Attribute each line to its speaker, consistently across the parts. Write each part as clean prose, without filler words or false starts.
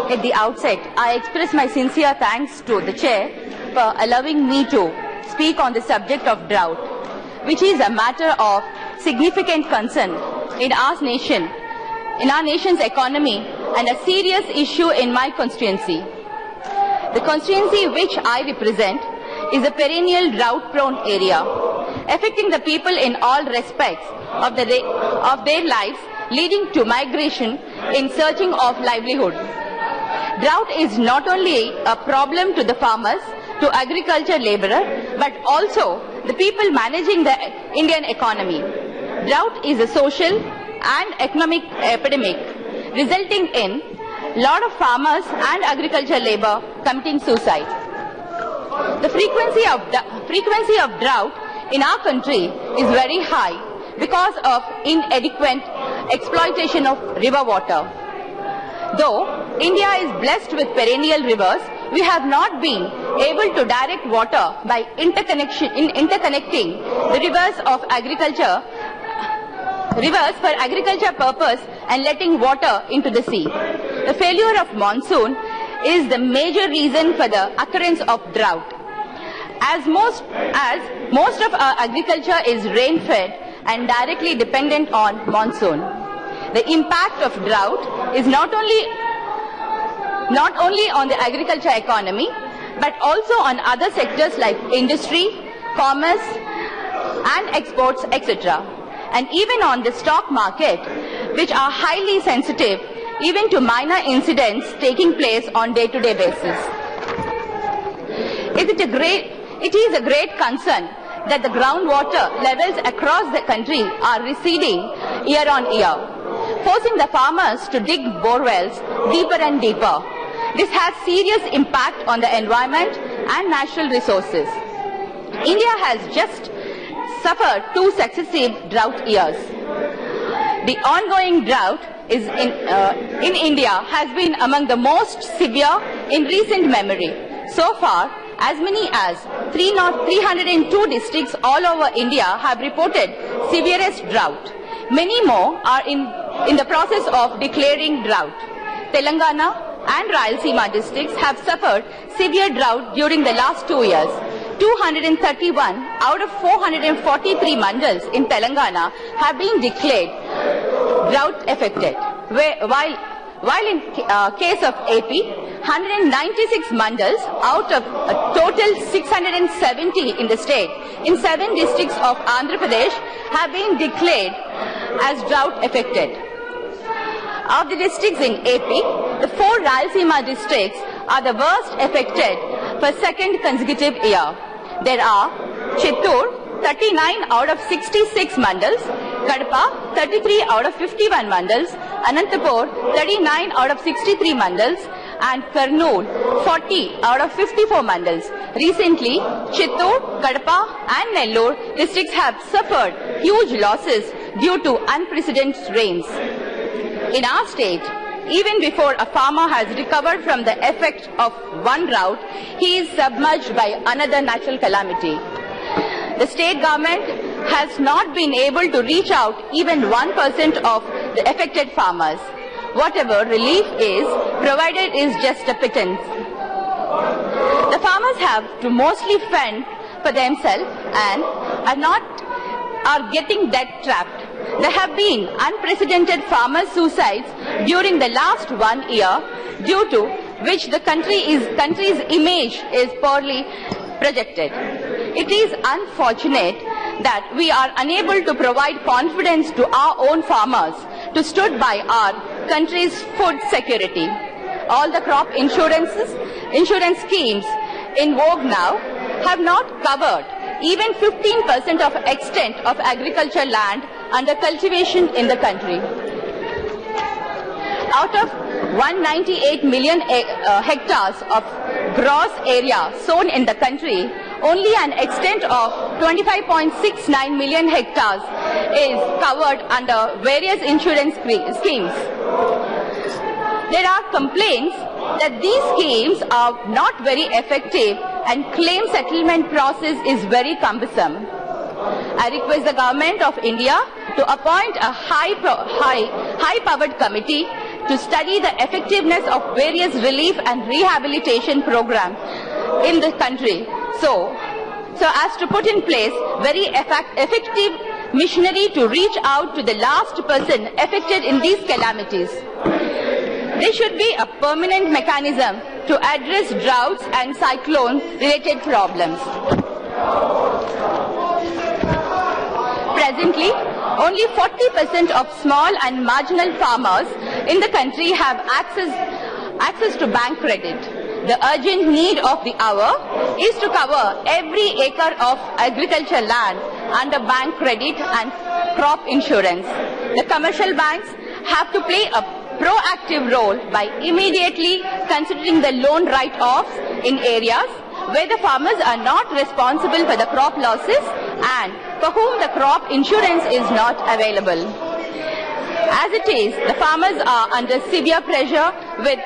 Speaker 1: At the outset, I express my sincere thanks to the Chair for allowing me to speak on the subject of drought, which is a matter of significant concern in our nation's economy and a serious issue in my constituency. The constituency which I represent is a perennial drought-prone area, affecting the people in all respects of their lives, leading to migration in searching of livelihood. Drought is not only a problem to the farmers, to agriculture laborer, but also the people managing the Indian economy. Drought is a social and economic epidemic, resulting in a lot of farmers and agriculture labor committing suicide. The frequency of drought in our country is very high because of inadequate exploitation of river water. Though India is blessed with perennial rivers, we have not been able to direct water by interconnecting the rivers for agriculture purpose and letting water into the sea. The failure of monsoon is the major reason for the occurrence of drought. As most of our agriculture is rain-fed and directly dependent on monsoon, the impact of drought is not only on the agriculture economy, but also on other sectors like industry, commerce, and exports, etc., and even on the stock market, which are highly sensitive even to minor incidents taking place on day-to-day basis. It is a great concern that the groundwater levels across the country are receding year on year, forcing the farmers to dig bore wells deeper and deeper. This has serious impact on the environment and natural resources. India has just suffered 2 successive drought years. The ongoing drought in India has been among the most severe in recent memory. So far, as many as 302 districts all over India have reported severest drought. Many more are in the process of declaring drought. Telangana and Rayalaseema districts have suffered severe drought during the last 2 years. 231 out of 443 mandals in Telangana have been declared drought affected, while in case of AP, 196 mandals out of a total 670 in the state in 7 districts of Andhra Pradesh have been declared as drought affected. Of the districts in AP, the 4 Rayalaseema districts are the worst affected for second consecutive year. There are Chittoor, 39 out of 66 mandals, Kadapa, 33 out of 51 mandals, Anantapur, 39 out of 63 mandals, and Kurnool, 40 out of 54 mandals. Recently, Chittoor, Kadapa and Nellore districts have suffered huge losses due to unprecedented rains. In our state, even before a farmer has recovered from the effect of one drought, he is submerged by another natural calamity. The state government has not been able to reach out even 1% of the affected farmers. Whatever relief is provided is just a pittance. The farmers have to mostly fend for themselves and are getting debt trapped. There have been unprecedented farmer suicides during the last 1 year, due to which the country's image is poorly projected. It is unfortunate that we are unable to provide confidence to our own farmers to stand by our country's food security. All the crop insurance schemes in vogue now have not covered even 15% of extent of agricultural land under cultivation in the country. Out of 198 million hectares of gross area sown in the country, only an extent of 25.69 million hectares is covered under various insurance schemes. There are complaints that these schemes are not very effective and claim settlement process is very cumbersome. I request the Government of India to appoint a high-powered committee to study the effectiveness of various relief and rehabilitation programs in the country. So as to put in place very effective machinery to reach out to the last person affected in these calamities. There should be a permanent mechanism to address droughts and cyclone-related problems. Presently, only 40% of small and marginal farmers in the country have access to bank credit. The urgent need of the hour is to cover every acre of agricultural land under bank credit and crop insurance. The commercial banks have to play a proactive role by immediately considering the loan write-offs in areas where the farmers are not responsible for the crop losses and for whom the crop insurance is not available. As it is, the farmers are under severe pressure with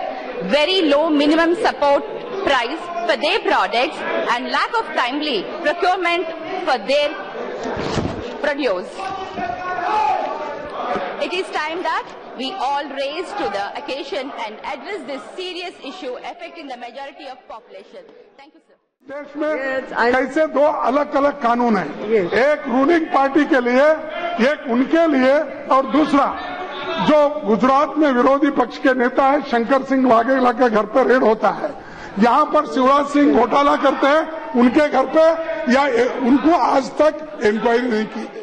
Speaker 1: very low minimum support price for their products and lack of timely procurement for their produce. It is time that we all raise to the occasion and address this serious issue affecting the majority of population. Thank you, sir.
Speaker 2: देश में कैसे दो अलग अलग कानून है, एक ruling party के लिए, एक उनके लिए, और दूसरा जो गुजरात में विरोधी पक्ष के नेता है शंकर सिंह वाघेला के घर पर रेड होता है, यहाँ पर शिवराज सिंह घोटाला करते हैं उनके घर पे, या उनको आज तक इंक्वायरी नहीं की।